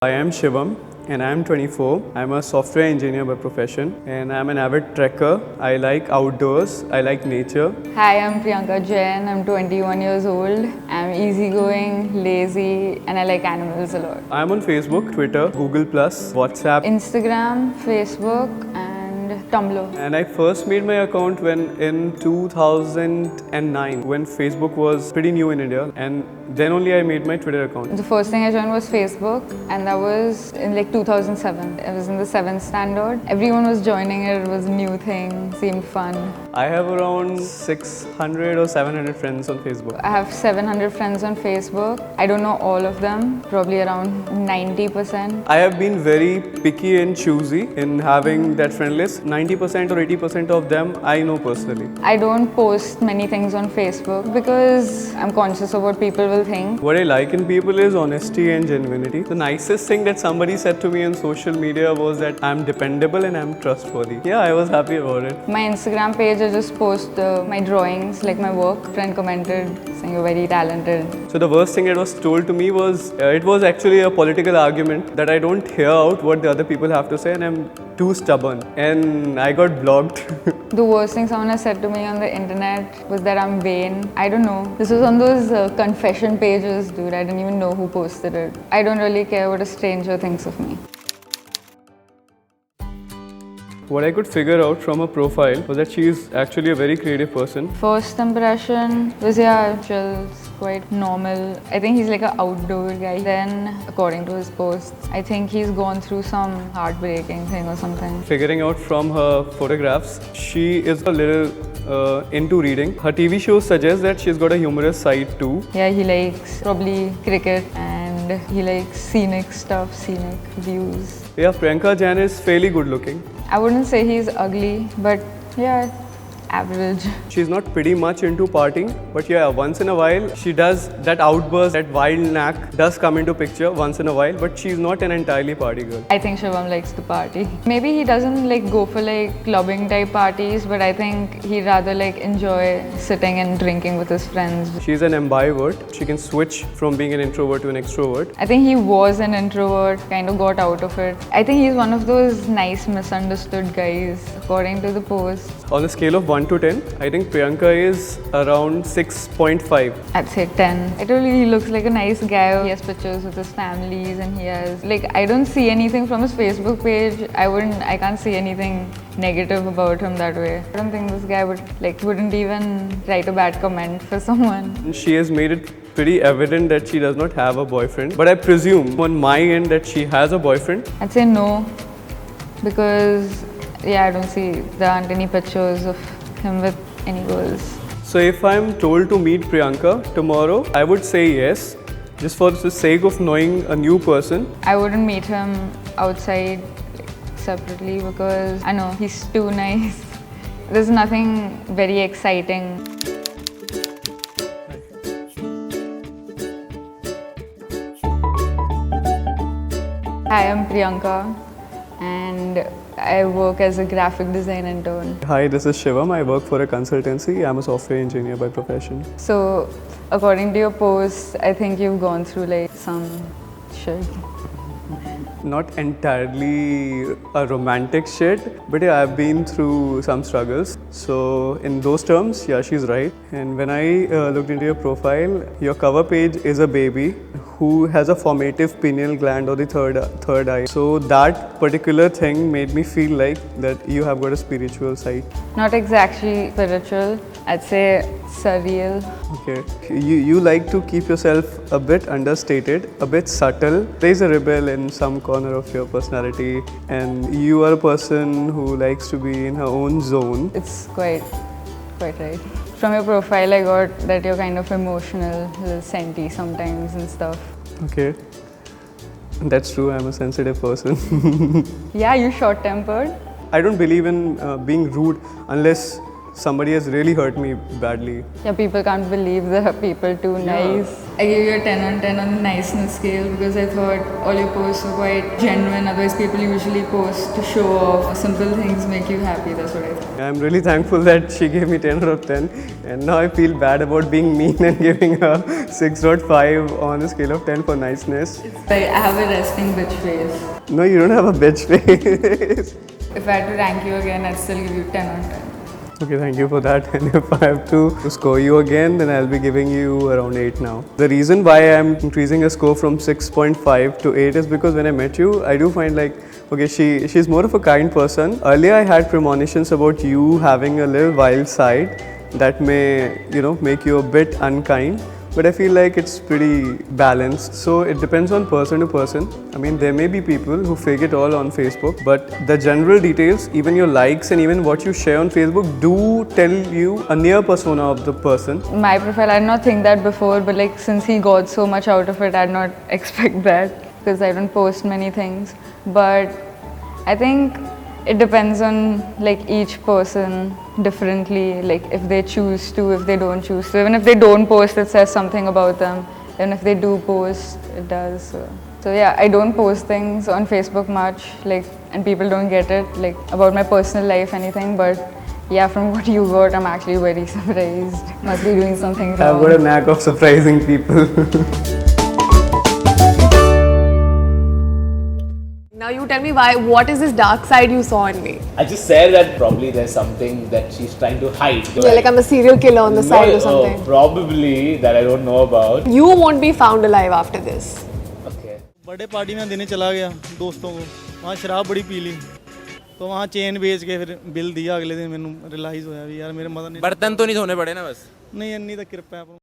I am Shivam and I am 24. I'm a software engineer by profession and I'm an avid trekker. I like outdoors, I like nature. Hi, I'm Priyanka Jain. I'm 21 years old. I'm easygoing, lazy, and I like animals a lot. I'm on Facebook, Twitter, Google+, WhatsApp. Instagram, Facebook, and Tumblr. And I first made my account when in 2009 when Facebook was pretty new in India, and then only I made my Twitter account. The first thing I joined was Facebook, and that was in like 2007. I was in the 7th standard. Everyone was joining it. It was a new thing, seemed fun. I have around 600 or 700 friends on Facebook. I have 700 friends on Facebook. I don't know all of them, probably around 90%. I have been very picky and choosy in having that friend list. 90% or 80% of them I know personally. I don't post many things on Facebook because I'm conscious of what people will think. What I like in people is honesty and genuinity. The nicest thing that somebody said to me on social media was that I'm dependable and I'm trustworthy. Yeah, I was happy about it. My Instagram page, I just post my drawings, like my work. A friend commented saying you're very talented. So the worst thing that was told to me was, it was actually a political argument that I don't hear out what the other people have to say and I'm too stubborn. And I got blocked. The worst thing someone has said to me on the internet was that I'm vain. I don't know. This was on those confession pages, dude. I didn't even know who posted it. I don't really care what a stranger thinks of me. What I could figure out from her profile was that she is actually a very creative person. First impression was, yeah, chill, quite normal. I think he's like an outdoor guy. Then, according to his posts, I think he's gone through some heartbreaking thing or something. Figuring out from her photographs, she is a little into reading. Her TV shows suggest that she's got a humorous side too. Yeah, he likes probably cricket and he likes scenic stuff, scenic views. Yeah, Priyanka Jain is fairly good looking. I wouldn't say he's ugly, but yeah, average. She's not pretty much into partying, but yeah, once in a while she does that outburst, that wild knack does come into picture once in a while, but she's not an entirely party girl. I think Shivam likes to party. Maybe he doesn't like go for like clubbing type parties, but I think he'd rather like enjoy sitting and drinking with his friends. She's an ambivert. She can switch from being an introvert to an extrovert. I think he was an introvert, kind of got out of it. I think he's one of those nice misunderstood guys, according to the post. On a scale of 1 to 10, I think Priyanka is around 6.5. I'd say 10. I told you he looks like a nice guy. He has pictures with his families and he has, like, I don't see anything from his Facebook page. I can't see anything negative about him that way. I don't think this guy wouldn't even write a bad comment for someone. She has made it pretty evident that she does not have a boyfriend, but I presume on my end that she has a boyfriend. I'd say no, because yeah, I don't see, there aren't any pictures of him with any girls. So if I'm told to meet Priyanka tomorrow, I would say yes, just for the sake of knowing a new person. I wouldn't meet him outside separately because I know he's too nice. There's nothing very exciting. Hi, I'm Priyanka and I work as a graphic design intern. Hi, this is Shivam. I work for a consultancy. I'm a software engineer by profession. So, according to your post, I think you've gone through like some shit. Not entirely a romantic shit, but yeah, I've been through some struggles. So in those terms, yeah, she's right. And when I looked into your profile, your cover page is a baby who has a formative pineal gland or the third eye. So that particular thing made me feel like that you have got a spiritual side. Not exactly spiritual, I'd say surreal. Okay. You like to keep yourself a bit understated, a bit subtle. There's a rebel in some corner of your personality and you are a person who likes to be in her own zone. It's quite right. From your profile, I got that you're kind of emotional, a little senti sometimes and stuff. Okay. That's true, I'm a sensitive person. Yeah, you're short-tempered. I don't believe in being rude unless somebody has really hurt me badly. Yeah, people can't believe there are people too nice. I gave you a 10 on 10 on the niceness scale because I thought all your posts were quite genuine. Otherwise, people usually post to show off. Simple things make you happy. That's what I thought. I'm really thankful that she gave me 10 out of 10, and now I feel bad about being mean and giving her 6.5 on a scale of 10 for niceness. Like, I have a resting bitch face. No, you don't have a bitch face. If I had to rank you again, I'd still give you 10 on 10. Okay, thank you for that. And if I have to score you again, then I'll be giving you around 8 now. The reason why I'm increasing a score from 6.5 to 8 is because when I met you, I do find like, okay, she's more of a kind person. Earlier I had premonitions about you having a little wild side that may, make you a bit unkind. But I feel like it's pretty balanced. So it depends on person to person. I mean, there may be people who fake it all on Facebook, but the general details, even your likes and even what you share on Facebook do tell you a near persona of the person. My profile, I did not think that before, but like since he got so much out of it, I did not expect that because I don't post many things. But I think it depends on like each person differently, like if they choose to, if they don't choose to. Even if they don't post, it says something about them. Even if they do post, it does. So yeah, I don't post things on Facebook much, like, and people don't get it, like about my personal life, anything. But yeah, from what you got, I'm actually very surprised. Must be doing something wrong. I've got a knack of surprising people. Now you tell me what is this dark side you saw in me? I just said that probably there's something that she's trying to hide. Yeah, like I'm a serial killer on the side or something. Probably that I don't know about. You won't be found alive after this. Okay. Birthday party में देने चला गया दोस्तों को वहाँ शराब बड़ी P ली तो वहाँ चेन बेच के फिर बिल दिया अगले दिन मैंने रियलाइज़ होया भी यार मेरे मदर ने बर्तन तो नहीं धोने पड़े ना बस नहीं अन्नी तक कृपया